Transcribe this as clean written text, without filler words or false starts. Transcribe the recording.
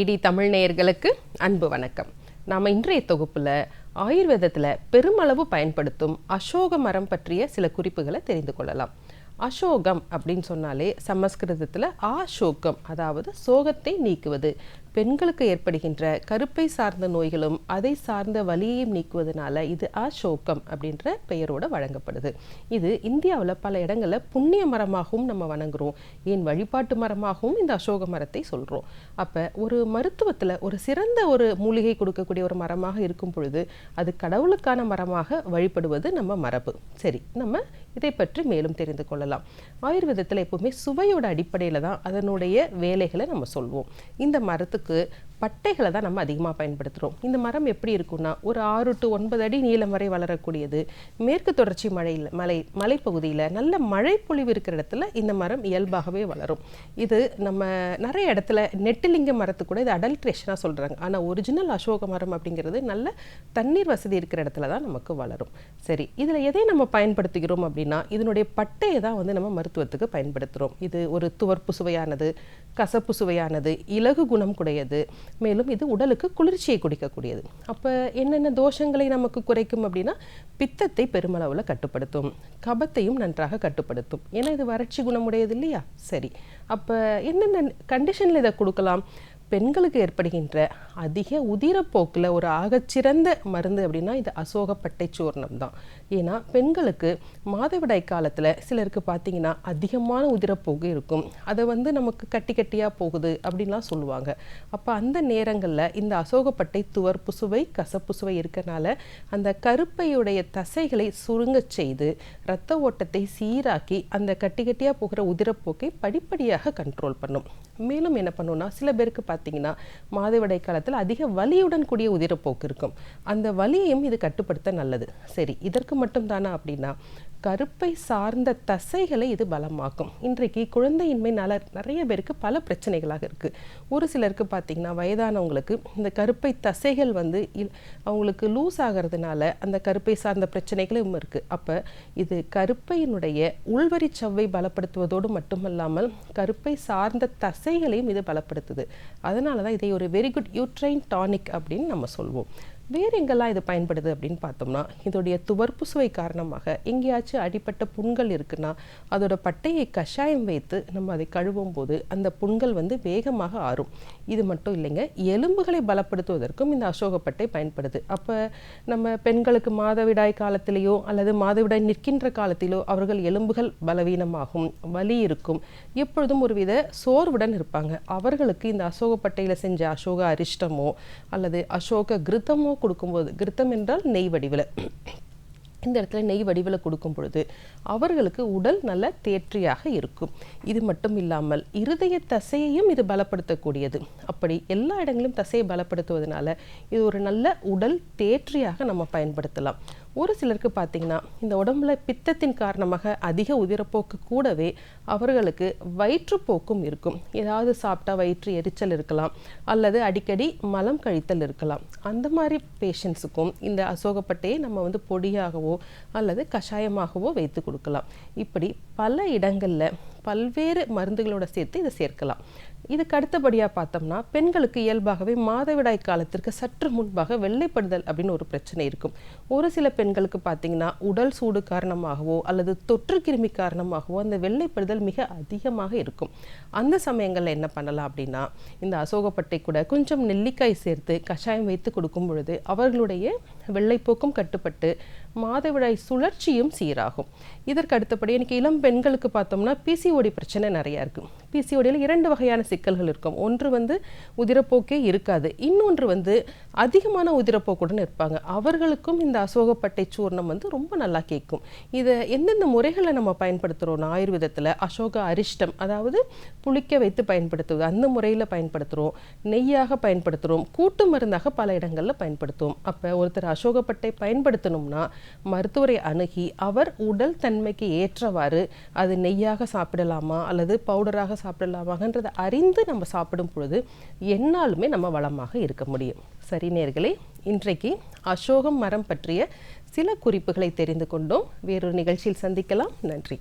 DD Tamil நேயர்களுக்கு அன்பு வணக்கம். நாம் இன்றைய தொகுப்பில் ஆயுர்வேதத்தில் பெருமளவு பயன்படுத்தும் அசோக மரம் பற்றிய சில குறிப்புகளை தெரிந்து கொள்ளலாம். அசோகம் அப்படின்னு சொன்னாலே சமஸ்கிருதத்தில் ஆசோகம், அதாவது சோகத்தை நீக்குவது. பெண்களுக்கு ஏற்படுகின்ற கருப்பை சார்ந்த நோய்களும் அதை சார்ந்த வலியையும் நீக்குவதனால இது அசோகம் அப்படின்ற பெயரோடு வழங்கப்படுது. இது இந்தியாவில் பல இடங்களில் புண்ணிய மரமாகவும் நம்ம வணங்குறோம், ஏன் வழிபாட்டு மரமாகவும் இந்த அசோக மரத்தை சொல்கிறோம். அப்போ ஒரு மருத்துவத்தில் ஒரு சிறந்த ஒரு மூலிகை கொடுக்கக்கூடிய ஒரு மரமாக இருக்கும் பொழுது அது கடவுளுக்கான மரமாக வழிபடுவது நம்ம மரபு. சரி, நம்ம இதை பற்றி மேலும் தெரிந்து கொள்ளலாம். ஆயுர்வேதத்தில் எப்பவுமே சுவையோட அடிப்படையில் தான் அதனுடைய வேலைகளை நம்ம சொல்வோம். இந்த மரத்துக்கு பட்டைகளை தான் நம்ம அதிகமாக பயன்படுத்துகிறோம். இந்த மரம் எப்படி இருக்குன்னா, ஒரு 6 to 9 அடி நீளம் வரை வளரக்கூடியது. மேற்கு தொடர்ச்சி மலைப்பகுதியில் நல்ல மழை பொழிவு இருக்கிற இடத்துல இந்த மரம் இயல்பாகவே வளரும். இது நம்ம நிறைய இடத்துல நெட்டிலிங்க மரத்து கூட இது அடல்ட்ரேஷனாக சொல்கிறாங்க. ஆனால் ஒரிஜினல் அசோக மரம் அப்படிங்கிறது நல்ல தண்ணீர் வசதி இருக்கிற இடத்துல தான் நமக்கு வளரும். சரி, இதில் எதை நம்ம பயன்படுத்துகிறோம் அப்படின்னா, இதனுடைய பட்டையை தான் நம்ம மருத்துவத்துக்கு பயன்படுத்துகிறோம். இது ஒரு துவர்ப்பு சுவையானது, கசப்பு சுவையானது, இலகு குணம் கூடியது, மேலும் இது உடலுக்கு குளிர்ச்சியை குடிக்கக்கூடியது. அப்போ என்னென்ன தோஷங்களை நமக்கு குறைக்கும் அப்படின்னா, பித்தத்தை பெருமளவில் கட்டுப்படுத்தும், கபத்தையும் நன்றாக கட்டுப்படுத்தும். ஏன்னா இது வறட்சி குணமுடையது இல்லையா? சரி, அப்போ என்னென்ன கண்டிஷனில் இதை கொடுக்கலாம்? பெண்களுக்கு ஏற்படுகின்ற அதிக உதிரப்போக்கில் ஒரு ஆகச்சிறந்த மருந்து அப்படின்னா இது அசோகப்பட்டை சூர்ணம் தான். ஏன்னா பெண்களுக்கு மாதவிடாய் காலத்தில் சிலருக்கு பார்த்தீங்கன்னா அதிகமான உதிரப்போக்கு இருக்கும். அதை நமக்கு கட்டி கட்டியாக போகுது அப்படின்லாம் சொல்லுவாங்க. அப்போ அந்த நேரங்களில் இந்த அசோகப்பட்டை துவர்ப்பு சுவை, கசப்பு சுவை இருக்கனால அந்த கருப்பையுடைய தசைகளை சுருங்கச் செய்து இரத்த ஓட்டத்தை சீராக்கி அந்த கட்டி கட்டியாக போகிற உதிரப்போக்கை படிப்படியாக கண்ட்ரோல் பண்ணும். மேலும் என்ன பண்ணுன்னா, சில பேருக்கு பார்த்தீங்கன்னா மாதவிடாய் காலத்தில் அதிக வலியுடன் கூடிய உதிரப்போக்கு இருக்கும். அந்த வலியையும் இது கட்டுப்படுத்த நல்லது. சரி, இதற்கு மட்டும் தானா அப்படின்னா, கருப்பை சார்ந்த தசைகளை இது பலமாக்கும். இன்றைக்கு குழந்தையின்மை நிறைய பேருக்கு பல பிரச்சனைகளாக இருக்குது. ஒரு சிலருக்கு பார்த்தீங்கன்னா வயதானவங்களுக்கு இந்த கருப்பை தசைகள் அவங்களுக்கு லூஸ் ஆகிறதுனால அந்த கருப்பை சார்ந்த பிரச்சனைகளும் இருக்குது. அப்போ இது கருப்பையினுடைய உள்வரி சவ்வை பலப்படுத்துவதோடு மட்டுமல்லாமல் கருப்பை சார்ந்த தசைகளையும் இது பலப்படுத்துது. அதனால தான் இதை ஒரு வெரி குட் யூட்ரைன் டானிக் அப்படின்னு நம்ம சொல்வோம். வேறு எங்கெல்லாம் இது பயன்படுது அப்படின்னு பார்த்தோம்னா, இதோடைய துவர்ப்பு சுவை காரணமாக எங்கேயாச்சும் அடிப்பட்ட புண்கள் இருக்குன்னா அதோட பட்டையை கஷாயம் வைத்து நம்ம அதை கழுவும் போது அந்த புண்கள் வேகமாக ஆறும். இது மட்டும் இல்லைங்க, எலும்புகளை பலப்படுத்துவதற்கும் இந்த அசோகப்பட்டை பயன்படுது. அப்போ நம்ம பெண்களுக்கு மாதவிடாய் காலத்திலேயோ அல்லது மாதவிடாய் நிற்கின்ற காலத்திலோ அவர்கள் எலும்புகள் பலவீனமாகும், வலி இருக்கும், எப்பொழுதும் ஒருவித சோர்வுடன் இருப்பாங்க. அவர்களுக்கு இந்த அசோகப்பட்டையில் செஞ்ச அசோக அரிஷ்டமோ அல்லது அசோக கிருத்தமோ கொடுக்கும்போது, கிருத்தம் என்றால் நெய் வடிவில், இந்த இடத்துல நெய் வடிவில் கொடுக்கும் பொழுது அவர்களுக்கு உடல் நல்ல தேற்றியாக இருக்கும். இது மட்டும் இல்லாமல் இருதய தசையையும் இது பலப்படுத்தக்கூடியது. அப்படி எல்லா இடங்களிலும் தசையை பலப்படுத்துவதனால இது ஒரு நல்ல உடல் தேற்றியாக நம்ம பயன்படுத்தலாம். ஒரு சிலருக்கு பார்த்தீங்கன்னா இந்த உடம்புல பித்தத்தின் காரணமாக அதிக உதிரப்போக்கு கூடவே அவர்களுக்கு வயிற்றுப்போக்கும் இருக்கும். ஏதாவது சாப்பிட்டா வயிற்று எரிச்சல் இருக்கலாம், அல்லது அடிக்கடி மலம் கழித்தல் இருக்கலாம். அந்த மாதிரி பேஷண்ட்ஸுக்கும் இந்த அசோகப்பட்டையை நம்ம பொடியாகவோ அல்லது கஷாயமாகவோ வைத்து கொடுக்கலாம். இப்படி பல இடங்களில் பல்வேறு மருந்துகளோட சேர்த்து இதை சேர்க்கலாம். இதுக்கு அடுத்தபடியாக பார்த்தோம்னா, பெண்களுக்கு இயல்பாகவே மாதவிடாய் காலத்திற்கு சற்று முன்பாக வெள்ளைப்படுதல் அப்படின்னு ஒரு பிரச்சனை இருக்கும். ஒரு சில பெண்களுக்கு பார்த்தீங்கன்னா உடல் சூடு காரணமாகவோ அல்லது தொற்று கிருமி காரணமாகவோ அந்த வெள்ளைப்படுதல் மிக அதிகமாக இருக்கும். அந்த சமயங்களில் என்ன பண்ணலாம் அப்படின்னா, இந்த அசோகப்பட்டை கூட கொஞ்சம் நெல்லிக்காய் சேர்த்து கஷாயம் வைத்து கொடுக்கும் பொழுது அவர்களுடைய வெள்ளைப்போக்கும் கட்டுப்பட்டு மாதவிடாய் சுழற்சியும் சீராகும். இதற்கு அடுத்தபடி எனக்கு இளம் பெண்களுக்கு பார்த்தோம்னா பிசிஓடி பிரச்சனை நிறையா இருக்கும். பிசிஓடியில் 2 வகையான சிக்கல்கள் இருக்கும். ஒன்று உதிரப்போக்கே இருக்காது, இன்னொன்று அதிகமான உதிரப்போக்குடன் இருப்பாங்க. அவர்களுக்கும் இந்த அசோகப்பட்டை சூர்ணம் ரொம்ப நல்லா கேட்கும். இதை எந்தெந்த முறைகளை நம்ம பயன்படுத்துகிறோம் ஆயுர்வேதத்தில், அசோக அரிஷ்டம் அதாவது புளிக்க வைத்து பயன்படுத்துவது அந்த முறையில் பயன்படுத்துகிறோம், நெய்யாக பயன்படுத்துகிறோம், கூட்டு மருந்தாக பல இடங்களில் பயன்படுத்துவோம். அப்போ ஒருத்தர் அசோகப்பட்டை பயன்படுத்தணும்னா மருத்துவரை அணுகி அவர் உடல் தன்மைக்கு ஏற்றவாறு அது நெய்யாக சாப்பிடலாமா அல்லது பவுடராக சாப்பிடலாமான்றதை அறிந்து நம்ம சாப்பிடும் பொழுது என்னாலுமே நம்ம வளமாக இருக்க முடியும். சரி நேயர்களே, இன்றைக்கு அசோகம் மரம் பற்றிய சில குறிப்புகளை தெரிந்து கொண்டோம். வேறொரு நிகழ்ச்சியில் சந்திக்கலாம். நன்றி.